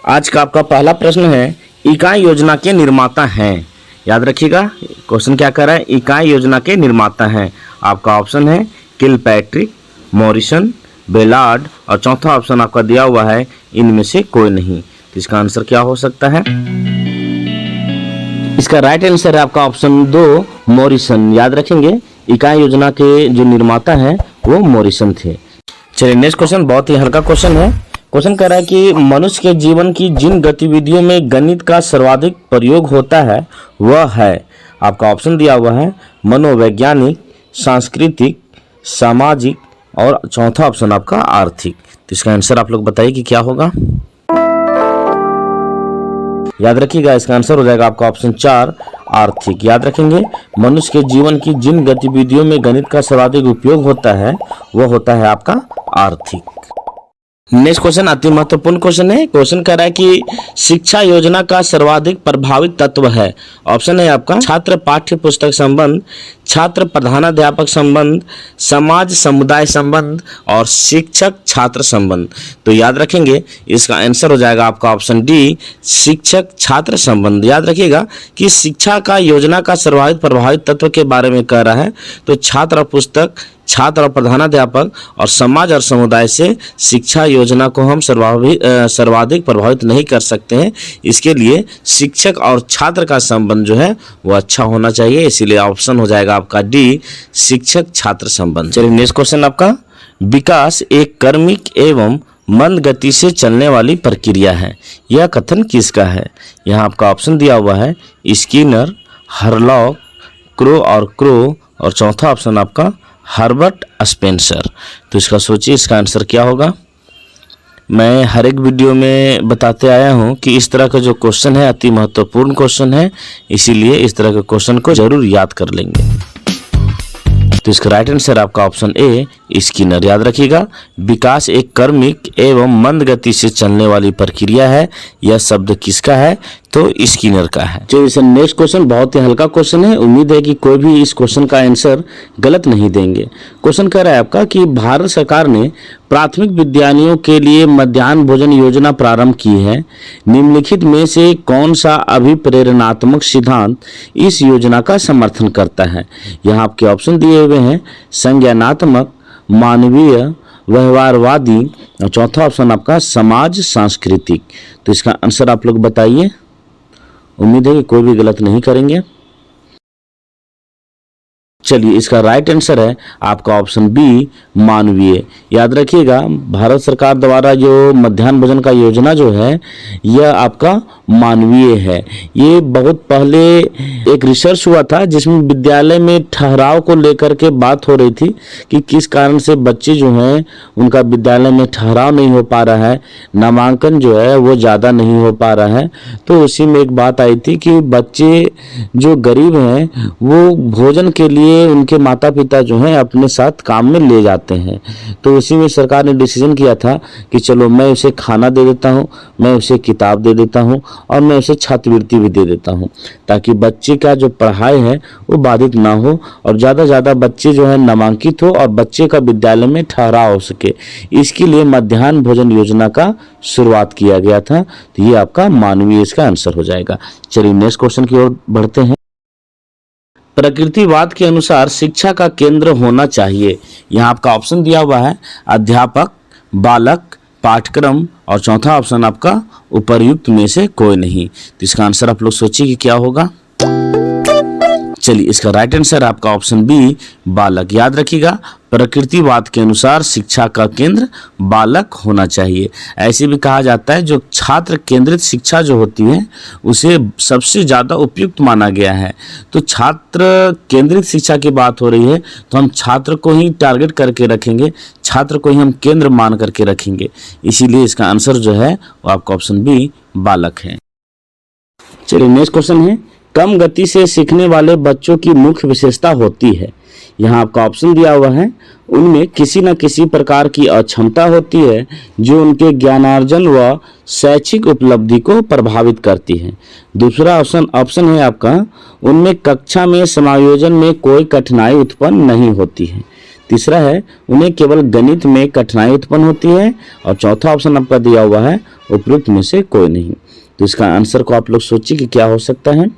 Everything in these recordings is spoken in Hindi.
आज का आपका पहला प्रश्न है, इकाई योजना के निर्माता हैं। याद रखिएगा, क्वेश्चन क्या कर रहा है, इकाई योजना के निर्माता हैं। आपका ऑप्शन है किलपैट्रिक, मॉरिसन, बेलार्ड और चौथा ऑप्शन आपका दिया हुआ है इनमें से कोई नहीं। तो इसका आंसर क्या हो सकता है? इसका राइट आंसर है आपका ऑप्शन 2 मॉरिसन। याद रखेंगे, इकाई योजना के जो निर्माता हैं वो मॉरिसन थे। चलिए नेक्स्ट क्वेश्चन बहुत ही हल्का क्वेश्चन है। क्वेश्चन कह रहा है कि मनुष्य के जीवन की जिन गतिविधियों में गणित का सर्वाधिक प्रयोग होता है वह है। आपका ऑप्शन दिया हुआ है मनोवैज्ञानिक, सांस्कृतिक, सामाजिक और चौथा ऑप्शन आपका आर्थिक। तो इसका आंसर आप लोग बताइए कि क्या होगा। याद रखिएगा, इसका आंसर हो जाएगा आपका ऑप्शन 4 आर्थिक। याद रखेंगे, मनुष्य के जीवन की जिन गतिविधियों में गणित का सर्वाधिक उपयोग होता है वह होता है आपका आर्थिक। नेक्स्ट क्वेश्चन अति महत्वपूर्ण क्वेश्चन है। क्वेश्चन कह रहा है कि शिक्षा योजना का सर्वाधिक प्रभावित तत्व है। ऑप्शन है आपका छात्र पाठ्य पुस्तक संबंध, छात्र प्रधानाध्यापक संबंध, समाज समुदाय संबंध और शिक्षक छात्र संबंध। तो याद रखेंगे, इसका आंसर हो जाएगा आपका ऑप्शन डी शिक्षक छात्र संबंध। याद रखिएगा कि शिक्षा का योजना का सर्वाधिक प्रभावित तत्व के बारे में कह रहा है, तो छात्र और पुस्तक, छात्र और प्रधानाध्यापक और समाज और समुदाय से शिक्षा योजना को हम सर्वाधिक प्रभावित नहीं कर सकते हैं। इसके लिए शिक्षक और छात्र का संबंध जो है वो अच्छा होना चाहिए, इसीलिए ऑप्शन हो जाएगा आपका डी शिक्षक छात्र संबंध। चलिए नेक्स्ट क्वेश्चन आपका, विकास एक क्रमिक एवं मंद गति से चलने वाली प्रक्रिया है, यह कथन किसका है? यहाँ आपका ऑप्शन दिया हुआ है स्किनर, हरलॉक, क्रो और चौथा ऑप्शन आपका हर्बर्ट स्पेंसर। तो इसका सोचिए, इसका आंसर क्या होगा। मैं हर एक वीडियो में बताते आया हूं कि इस तरह का जो क्वेश्चन है अति महत्वपूर्ण क्वेश्चन है, इसीलिए इस तरह के क्वेश्चन को जरूर याद कर लेंगे। तो इसका राइट आंसर आपका ऑप्शन ए स्किनर। याद रखिएगा, विकास एक क्रमिक एवं मंद गति से चलने वाली प्रक्रिया है, यह शब्द किसका है? तो स्किनर का है। चलिए नेक्स्ट क्वेश्चन बहुत ही हल्का क्वेश्चन है, उम्मीद है कि कोई भी इस क्वेश्चन का आंसर गलत नहीं देंगे। क्वेश्चन कह रहा है आपका कि भारत सरकार ने प्राथमिक विद्यालयों के लिए मध्याह्न भोजन योजना प्रारंभ की है, निम्नलिखित में से कौन सा अभिप्रेरणात्मक सिद्धांत इस योजना का समर्थन करता है? यहाँ आपके ऑप्शन दिए हुए हैं संज्ञानात्मक, मानवीय, व्यवहारवादी और चौथा ऑप्शन आपका समाज सांस्कृतिक। तो इसका आंसर आप लोग बताइए, उम्मीद है कि कोई भी गलत नहीं करेंगे। चलिए, इसका राइट आंसर है आपका ऑप्शन बी मानवीय। याद रखिएगा, भारत सरकार द्वारा जो मध्याह्न भोजन का योजना जो है यह आपका मानवीय है। ये बहुत पहले एक रिसर्च हुआ था जिसमें विद्यालय में ठहराव को लेकर के बात हो रही थी कि किस कारण से बच्चे जो हैं उनका विद्यालय में ठहराव नहीं हो पा रहा है, नामांकन जो है वो ज़्यादा नहीं हो पा रहा है। तो उसी में एक बात आई थी कि बच्चे जो गरीब हैं वो भोजन के लिए उनके माता पिता जो हैं अपने साथ काम में ले जाते हैं। तो उसी में सरकार ने डिसीजन किया था कि चलो मैं उसे खाना दे देता हूँ, मैं उसे किताब दे देता हूँ और मैं उसे छात्रवृत्ति भी दे देता हूँ, ताकि बच्चे का जो पढ़ाई है वो बाधित ना हो और ज़्यादा ज़्यादा बच्चे जो है नामांकित हो और बच्चे का विद्यालय में ठहराव हो सके। इसके लिए मध्याह्न भोजन योजना का शुरुआत किया गया था। तो ये आपका मानवीय इसका आंसर हो जाएगा। चलिए नेक्स्ट क्वेश्चन की ओर बढ़ते हैं। प्रकृतिवाद के अनुसार शिक्षा का केंद्र होना चाहिए। यहाँ आपका ऑप्शन दिया हुआ है अध्यापक, बालक, पाठ्यक्रम और चौथा ऑप्शन आपका उपर्युक्त में से कोई नहीं। तो इसका आंसर आप लोग सोचिए कि क्या होगा। चलिए, इसका राइट आंसर आपका ऑप्शन बी बालक। याद रखिएगा, प्रकृतिवाद के अनुसार शिक्षा का केंद्र बालक होना चाहिए। ऐसे भी कहा जाता है जो छात्र केंद्रित शिक्षा जो होती है उसे सबसे ज़्यादा उपयुक्त माना गया है। तो छात्र केंद्रित शिक्षा की बात हो रही है तो हम छात्र को ही टारगेट करके रखेंगे, छात्र को ही हम केंद्र मान करके रखेंगे। इसीलिए इसका आंसर जो है वो आपका ऑप्शन बी बालक है। चलिए नेक्स्ट क्वेश्चन है, कम गति से सीखने वाले बच्चों की मुख्य विशेषता होती है। यहाँ आपका ऑप्शन दिया हुआ है उनमें किसी न किसी प्रकार की अक्षमता होती है जो उनके ज्ञानार्जन व शैक्षिक उपलब्धि को प्रभावित करती है। दूसरा ऑप्शन है आपका उनमें कक्षा में समायोजन में कोई कठिनाई उत्पन्न नहीं होती है। तीसरा है उन्हें केवल गणित में कठिनाई उत्पन्न होती है, और चौथा ऑप्शन आपका दिया हुआ है उपरोक्त में से कोई नहीं। तो इसका आंसर को आप लोग सोचिए कि क्या हो सकता है।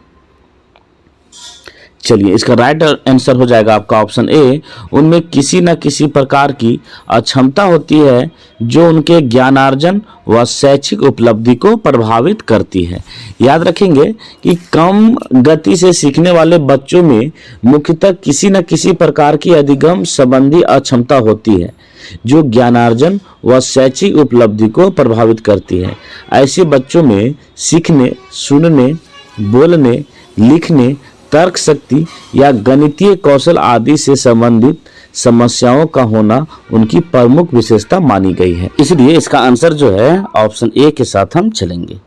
चलिए, इसका राइट आंसर हो जाएगा आपका ऑप्शन ए, उनमें किसी न किसी प्रकार की अक्षमता होती है जो उनके ज्ञानार्जन व शैक्षिक उपलब्धि को प्रभावित करती है। याद रखेंगे कि कम गति से सीखने वाले बच्चों में मुख्यतः किसी न किसी प्रकार की अधिगम संबंधी अक्षमता होती है जो ज्ञानार्जन व शैक्षिक उपलब्धि को प्रभावित करती है। ऐसे बच्चों में सीखने, सुनने, बोलने, लिखने, तर्क शक्ति या गणितीय कौशल आदि से संबंधित समस्याओं का होना उनकी प्रमुख विशेषता मानी गई है। इसलिए इसका आंसर जो है ऑप्शन ए के साथ हम चलेंगे।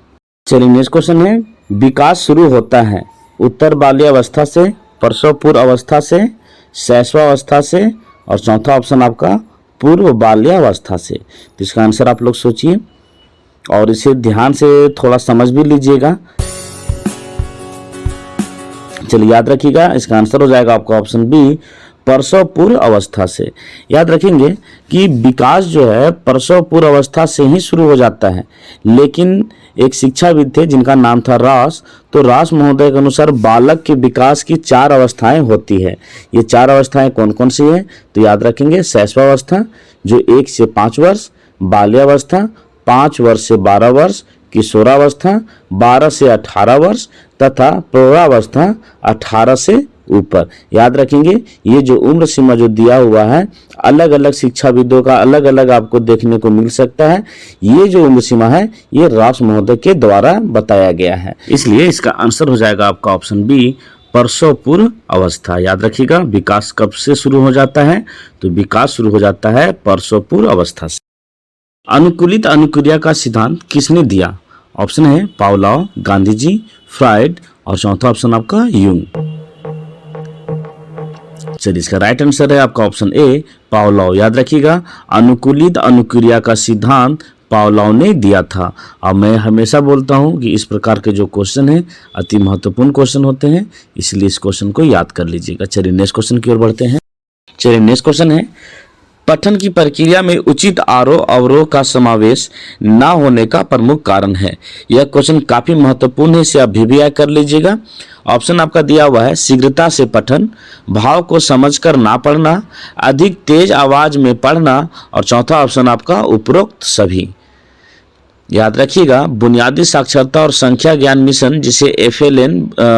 चलिए, नेक्स्ट क्वेश्चन है, विकास शुरू होता है उत्तर बाल्यावस्था से, प्रसव पूर्व अवस्था से, शैशवावस्था से, और चौथा ऑप्शन आपका पूर्व बाल्यावस्था से। तो इसका आंसर आप लोग सोचिए और इसे ध्यान से थोड़ा समझ भी लीजिएगा। चलिए, याद रखिएगा इसका आंसर हो जाएगा आपका ऑप्शन बी, प्रसव पूर्व अवस्था से। याद रखेंगे कि विकास जो है प्रसव पूर्व अवस्था से ही शुरू हो जाता है, लेकिन एक शिक्षाविद थे जिनका नाम था रास, तो रास महोदय के अनुसार बालक के विकास की 4 अवस्थाएं होती है। ये 4 अवस्थाएं कौन कौन सी है? तो याद रखेंगे शैशवावस्था जो 1 से 5 वर्ष, बाल्यावस्था 5 वर्ष से 12 वर्ष, किशोरावस्था 12 से 18 वर्ष तथा प्रौढ़ावस्था 18 से ऊपर। याद रखेंगे ये जो उम्र सीमा जो दिया हुआ है अलग अलग शिक्षाविदों का अलग अलग आपको देखने को मिल सकता है। ये जो उम्र सीमा है ये रास महोदय के द्वारा बताया गया है, इसलिए इसका आंसर हो जाएगा आपका ऑप्शन बी, प्रसव पूर्व अवस्था। याद रखिएगा विकास कब से शुरू हो जाता है? तो विकास शुरू हो जाता है प्रसव पूर्व अवस्था से। अनुकूलित अनुक्रिया का सिद्धांत किसने दिया? ऑप्शन है पावलोव, गांधी जी, फ्राइड, और चौथा ऑप्शन आपका यूंग। चलिए, इसका राइट आंसर है आपका ऑप्शन ए, पावलोव। याद रखिएगा अनुकूलित अनुक्रिया का सिद्धांत पावलोव ने दिया था। और मैं हमेशा बोलता हूं कि इस प्रकार के जो क्वेश्चन हैं अति महत्वपूर्ण क्वेश्चन होते हैं, इसलिए इस क्वेश्चन को याद कर लीजिएगा। चलिए नेक्स्ट क्वेश्चन की ओर बढ़ते हैं। चलिए नेक्स्ट क्वेश्चन है, पठन की प्रक्रिया में उचित आरोह अवरोह का समावेश न होने का प्रमुख कारण है। यह क्वेश्चन काफी महत्वपूर्ण है, इसे आप भी कर लीजिएगा। ऑप्शन आपका दिया हुआ है शीघ्रता से पठन, भाव को समझकर ना पढ़ना, अधिक तेज आवाज में पढ़ना, और चौथा ऑप्शन आपका उपरोक्त सभी। याद रखिएगा बुनियादी साक्षरता और संख्या ज्ञान मिशन जिसे FLN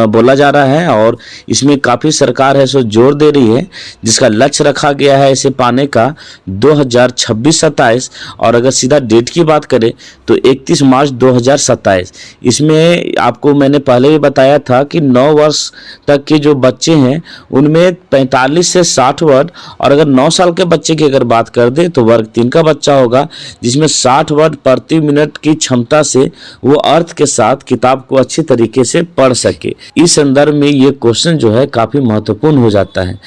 बोला जा रहा है, और इसमें काफ़ी सरकार है सो जोर दे रही है, जिसका लक्ष्य रखा गया है इसे पाने का 2026-27, और अगर सीधा डेट की बात करें तो 31 मार्च 2027। इसमें आपको मैंने पहले भी बताया था कि 9 वर्ष तक के जो बच्चे हैं उनमें 45 से 60 वर्ड, और अगर 9 साल के बच्चे की अगर बात कर दे तो वर्ग 3 का बच्चा होगा, जिसमें 60 वर्ड प्रति मिनट की क्षमता से वो अर्थ के साथ किताब को अच्छी तरीके से पढ़ सके। इस संदर्भ में ये क्वेश्चन जो है काफी महत्वपूर्ण हो जाता है।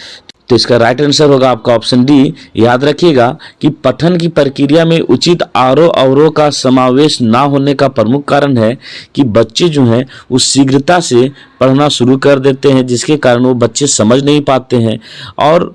तो इसका राइट आंसर होगा आपका ऑप्शन डी। याद रखिएगा कि पठन की प्रक्रिया में उचित आरोह अवरोह का समावेश ना होने का प्रमुख कारण है कि बच्चे जो हैं वो शीघ्रता से पढ़ना शुरू कर देते हैं, जिसके कारण वो बच्चे समझ नहीं पाते हैं। और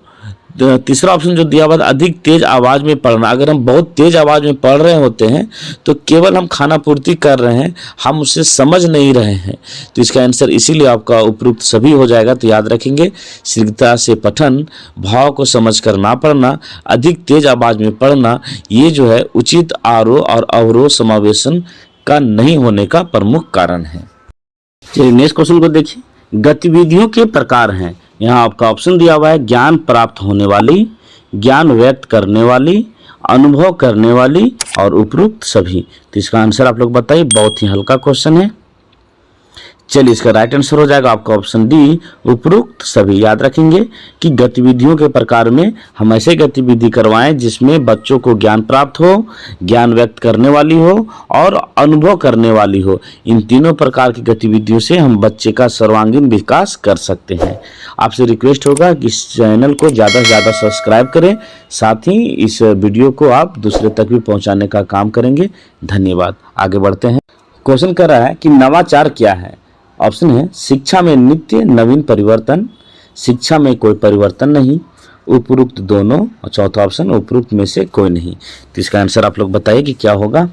तीसरा ऑप्शन जो दिया हुआ अधिक तेज आवाज में पढ़ना, अगर हम बहुत तेज आवाज में पढ़ रहे होते हैं तो केवल हम खाना पूर्ति कर रहे हैं, हम उसे समझ नहीं रहे हैं। तो इसका आंसर इसीलिए आपका उपरोक्त सभी हो जाएगा। तो याद रखेंगे शीघ्रता से पठन, भाव को समझकर ना पढ़ना, अधिक तेज आवाज में पढ़ना, ये जो है उचित आरोह और अवरोह समावेशन का नहीं होने का प्रमुख कारण है। चलिए नेक्स्ट क्वेश्चन को देखिए। गतिविधियों के प्रकार हैं, यहाँ आपका ऑप्शन दिया हुआ है ज्ञान प्राप्त होने वाली, ज्ञान व्यक्त करने वाली, अनुभव करने वाली, और उपरोक्त सभी। तो इसका आंसर आप लोग बताइए, बहुत ही हल्का क्वेश्चन है। चलिए इसका राइट आंसर हो जाएगा आपका ऑप्शन डी, उपरोक्त सभी। याद रखेंगे कि गतिविधियों के प्रकार में हम ऐसे गतिविधि करवाएं जिसमें बच्चों को ज्ञान प्राप्त हो, ज्ञान व्यक्त करने वाली हो, और अनुभव करने वाली हो। इन तीनों प्रकार की गतिविधियों से हम बच्चे का सर्वांगीण विकास कर सकते हैं। आपसे रिक्वेस्ट होगा कि इस चैनल को ज़्यादा से ज़्यादा सब्सक्राइब करें, साथ ही इस वीडियो को आप दूसरे तक भी पहुँचाने का काम करेंगे। धन्यवाद। आगे बढ़ते हैं। क्वेश्चन कर रहा है कि नवाचार क्या है? ऑप्शन है शिक्षा में नित्य नवीन परिवर्तन, शिक्षा में कोई परिवर्तन नहीं, उपरोक्त दोनों और चौथा ऑप्शन उपरोक्त में से कोई नहीं। तो इसका आंसर आप लोग बताइए कि क्या होगा।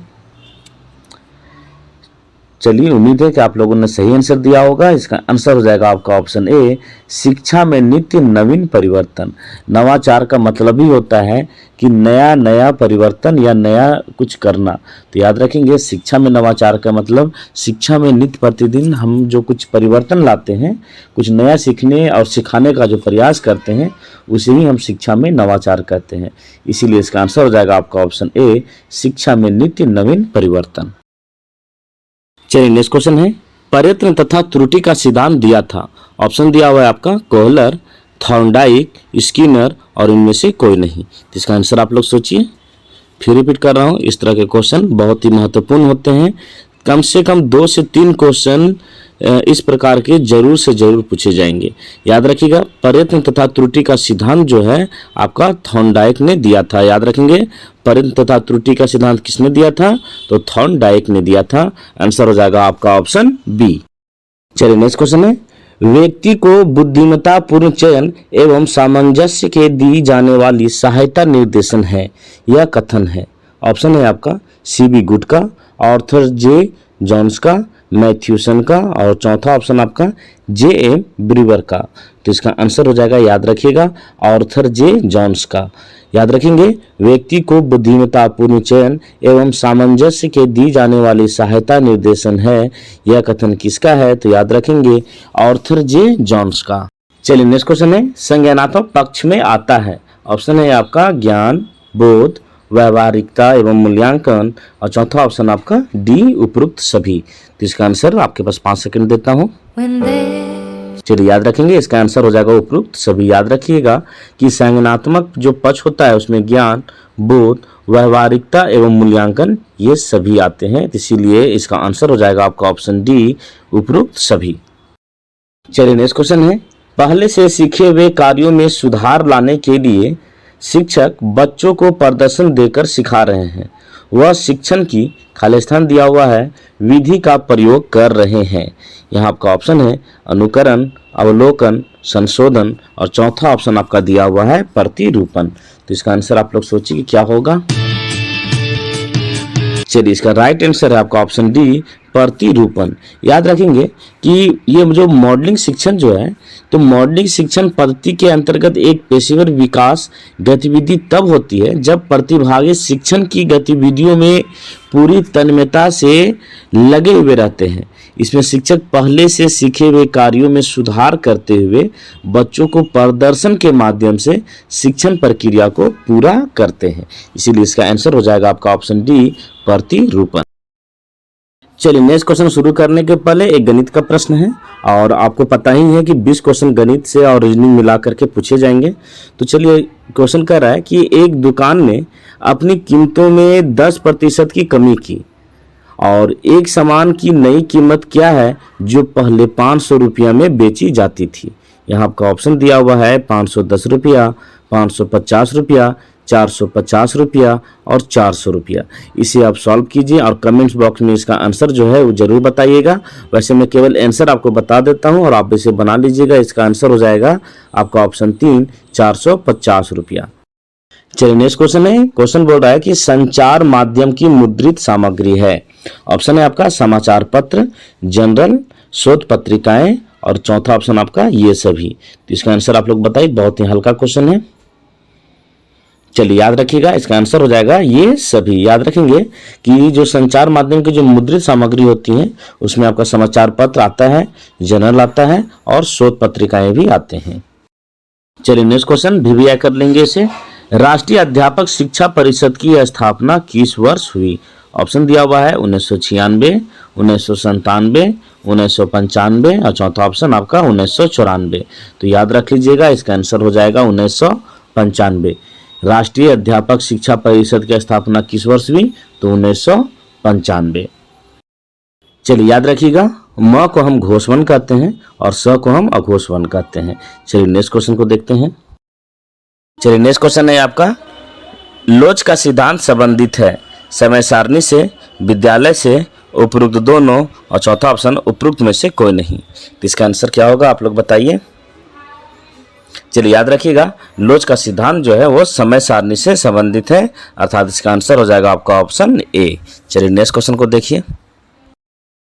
चलिए, उम्मीद है कि आप लोगों ने सही आंसर दिया होगा। इसका आंसर हो जाएगा आपका ऑप्शन ए, शिक्षा में नित्य नवीन परिवर्तन। नवाचार का मतलब ही होता है कि नया नया परिवर्तन या नया कुछ करना। तो याद रखेंगे, शिक्षा में नवाचार का मतलब शिक्षा में नित्य प्रतिदिन हम जो कुछ परिवर्तन लाते हैं, कुछ नया सीखने और सिखाने का जो प्रयास करते हैं, उसे ही हम शिक्षा में नवाचार कहते हैं। इसीलिए इसका आंसर हो जाएगा आपका ऑप्शन ए, शिक्षा में नित्य नवीन परिवर्तन। चलिए, नेक्स्ट क्वेश्चन है, प्रयत्न तथा त्रुटि का सिद्धांत दिया था। ऑप्शन दिया हुआ है आपका कोहलर, थॉर्नडाइक, स्किनर और इनमें से कोई नहीं। तो इसका आंसर आप लोग सोचिए। फिर रिपीट कर रहा हूँ, इस तरह के क्वेश्चन बहुत ही महत्वपूर्ण होते हैं। कम से कम 2 से 3 क्वेश्चन इस प्रकार के जरूर से जरूर पूछे जाएंगे। याद रखिएगा, प्रयत्न तथा त्रुटि का सिद्धांत जो है आपका थॉर्नडाइक ने दिया था। याद रखेंगे, प्रयत्न तथा त्रुटि का सिद्धांत किसने दिया था? तो थॉर्नडाइक ने दिया था। आंसर हो जाएगा आपका ऑप्शन बी। चलिए, नेक्स्ट क्वेश्चन है, व्यक्ति को बुद्धिमत्ता पूर्ण चयन एवं सामंजस्य के दी जाने वाली सहायता निर्देशन है, यह कथन है। ऑप्शन है आपका सीबी गुड का, आर्थर जे जॉन्स का, मैथ्यूसन का और चौथा ऑप्शन आपका जे.एम. ब्रीवर का। तो इसका आंसर हो जाएगा, याद रखिएगा, आर्थर जे जॉन्स का। याद रखेंगे, व्यक्ति को बुद्धिमत्ता पूर्ण चयन एवं सामंजस्य के दी जाने वाली सहायता निर्देशन है, यह कथन किसका है? तो याद रखेंगे, आर्थर जे जॉन्स का। चलिए, नेक्स्ट क्वेश्चन है, संज्ञानात्मक पक्ष में आता है। ऑप्शन है आपका ज्ञान, बोध, व्यवहारिकता एवं मूल्यांकन और चौथा ऑप्शन आपका डी, उपरोक्त सभी। तो इसका आंसर आपके पास 5 सेकंड देता हूं। चलिए, याद रखेंगे, इसका आंसर हो जाएगा उपरोक्त सभी। याद रखिएगा कि संज्ञानात्मक जो पक्ष होता है उसमें ज्ञान, बोध, व्यवहारिकता एवं मूल्यांकन ये सभी आते हैं। इसीलिए इसका आंसर हो जाएगा आपका ऑप्शन डी, उपरोक्त सभी। चलिए, नेक्स्ट क्वेश्चन है, पहले से सीखे हुए कार्यों में सुधार लाने के लिए शिक्षक बच्चों को प्रदर्शन देकर सिखा रहे हैं। वह शिक्षण की, खाली स्थान दिया हुआ है, विधि का प्रयोग कर रहे हैं। यहाँ आपका ऑप्शन है अनुकरण, अवलोकन, संशोधन और चौथा ऑप्शन आपका दिया हुआ है प्रतिरूपण। तो इसका आंसर आप लोग सोचिए कि क्या होगा। चलिए, इसका राइट आंसर है आपका ऑप्शन डी, प्रतिरूपण। याद रखेंगे कि ये जो मॉडलिंग शिक्षण जो है, तो मॉडलिंग शिक्षण पद्धति के अंतर्गत एक पेशेवर विकास गतिविधि तब होती है जब प्रतिभागी शिक्षण की गतिविधियों में पूरी तन्मयता से लगे हुए रहते हैं। इसमें शिक्षक पहले से सीखे हुए कार्यों में सुधार करते हुए बच्चों को प्रदर्शन के माध्यम से शिक्षण प्रक्रिया को पूरा करते हैं। इसीलिए इसका आंसर हो जाएगा आपका ऑप्शन डी, प्रतिरूपण। चलिए, नेक्स्ट क्वेश्चन शुरू करने के पहले एक गणित का प्रश्न है और आपको पता ही है कि 20 क्वेश्चन गणित से और रीजनिंग मिला करके पूछे जाएंगे। तो चलिए, क्वेश्चन कह रहा है कि एक दुकान ने अपनी कीमतों में 10% की कमी की और एक सामान की नई कीमत क्या है जो पहले 500 रुपया में बेची जाती थी। यहाँ आपका ऑप्शन दिया हुआ है 510 रुपया, 550 रुपया, 450 रुपया और 400 रुपया। इसे आप सॉल्व कीजिए और कमेंट्स बॉक्स में इसका आंसर जो है वो जरूर बताइएगा। वैसे मैं केवल आंसर आपको बता देता हूं और आप इसे बना लीजिएगा। इसका आंसर हो जाएगा आपका ऑप्शन 3, 450 रुपया। चलिए, नेक्स्ट क्वेश्चन है, क्वेश्चन बोल रहा है कि संचार माध्यम की मुद्रित सामग्री है। ऑप्शन है आपका समाचार पत्र, जनरल, शोध पत्रिकाएं और चौथा ऑप्शन आपका ये सभी। तो इसका आंसर आप लोग बताइए, बहुत ही हल्का क्वेश्चन है। चलिए, याद रखिएगा, इसका आंसर हो जाएगा ये सभी। याद रखेंगे कि जो संचार माध्यम की जो मुद्रित सामग्री होती है उसमें आपका समाचार पत्र आता है, जर्नल आता है और शोध पत्रिकाएं भी आते हैं। चलिए, नेक्स्ट क्वेश्चन भी कर लेंगे इसे। राष्ट्रीय अध्यापक शिक्षा परिषद की स्थापना किस वर्ष हुई? ऑप्शन दिया हुआ है 1996, 1997, 1995 और चौथा ऑप्शन आपका 1994। तो याद रख लीजिएगा, इसका आंसर हो जाएगा 1995। राष्ट्रीय अध्यापक शिक्षा परिषद की स्थापना किस वर्ष हुई? तो 1995। चलिए, याद रखिएगा, म को हम घोषवन कहते हैं और स को हम अघोषवन कहते हैं। चलिए, नेक्स्ट क्वेश्चन को देखते हैं। चलिए, नेक्स्ट क्वेश्चन है आपका, लोच का सिद्धांत संबंधित है समय सारणी से, विद्यालय से, उपरोक्त दोनों और चौथा ऑप्शन उपरोक्त में से कोई नहीं। तो इसका आंसर क्या होगा आप लोग बताइए। चलिए याद रखिएगा, लोच का सिद्धांत जो है वो समय सारणी से संबंधित है, अर्थात इसका आंसर हो जाएगा आपका ऑप्शन ए। चलिए नेक्स्ट क्वेश्चन को देखिए।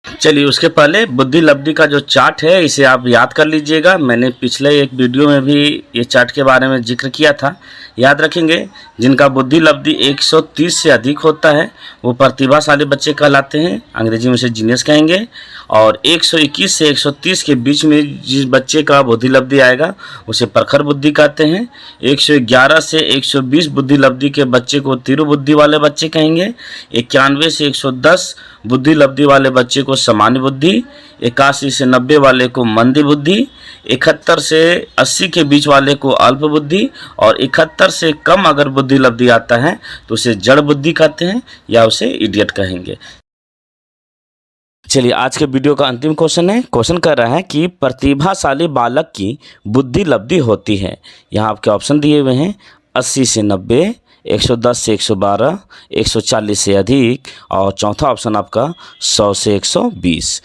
चलिए उसके पहले बुद्धि लब्धि का जो चार्ट है इसे आप याद कर लीजिएगा। मैंने पिछले एक वीडियो में भी ये चार्ट के बारे में जिक्र किया था। याद रखेंगे, जिनका बुद्धि लब्धि 130 से अधिक होता है वो प्रतिभाशाली बच्चे कहलाते हैं, अंग्रेजी में से जीनियस कहेंगे। और 121 से 130 के बीच में जिस बच्चे का बुद्धि लब्धि आएगा उसे प्रखर बुद्धि कहते हैं। 111 से 120 बुद्धि लब्धि के बच्चे को तीव्र बुद्धि वाले बच्चे कहेंगे। 91 से 110 बुद्धि लब्धि वाले बच्चे को सामान्य बुद्धि। 81 से 90 वाले को मंदी बुद्धि। 71 से 80 के बीच वाले को अल्प बुद्धि। और 71 से कम अगर बुद्धि लब्धि आता है तो उसे जड़ बुद्धि कहते हैं या उसे इडियट कहेंगे। चलिए आज के वीडियो का अंतिम क्वेश्चन है। क्वेश्चन कर रहा है कि प्रतिभाशाली बालक की बुद्धि लब्धि होती है। यहाँ आपके ऑप्शन दिए हुए हैं 80 से 90, 110 से 112, 140 से अधिक और चौथा ऑप्शन आपका 100 से 120।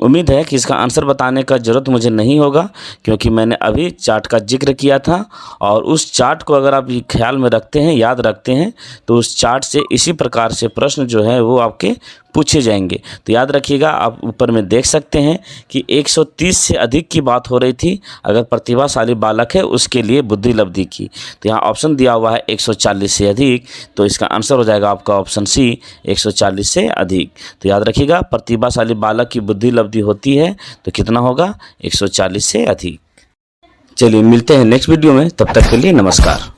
उम्मीद है कि इसका आंसर बताने का ज़रूरत मुझे नहीं होगा, क्योंकि मैंने अभी चार्ट का जिक्र किया था। और उस चार्ट को अगर आप ख्याल में रखते हैं, याद रखते हैं, तो उस चार्ट से इसी प्रकार से प्रश्न जो है वो आपके पूछे जाएंगे। तो याद रखिएगा, आप ऊपर में देख सकते हैं कि 130 से अधिक की बात हो रही थी अगर प्रतिभाशाली बालक है उसके लिए बुद्धि लब्धि की। तो यहाँ ऑप्शन दिया हुआ है 140 से अधिक, तो इसका आंसर हो जाएगा आपका ऑप्शन सी 140 से अधिक। तो याद रखिएगा, प्रतिभाशाली बालक की बुद्धि लब्धि होती है तो कितना होगा, 140 से अधिक। चलिए मिलते हैं नेक्स्ट वीडियो में, तब तक के लिए नमस्कार।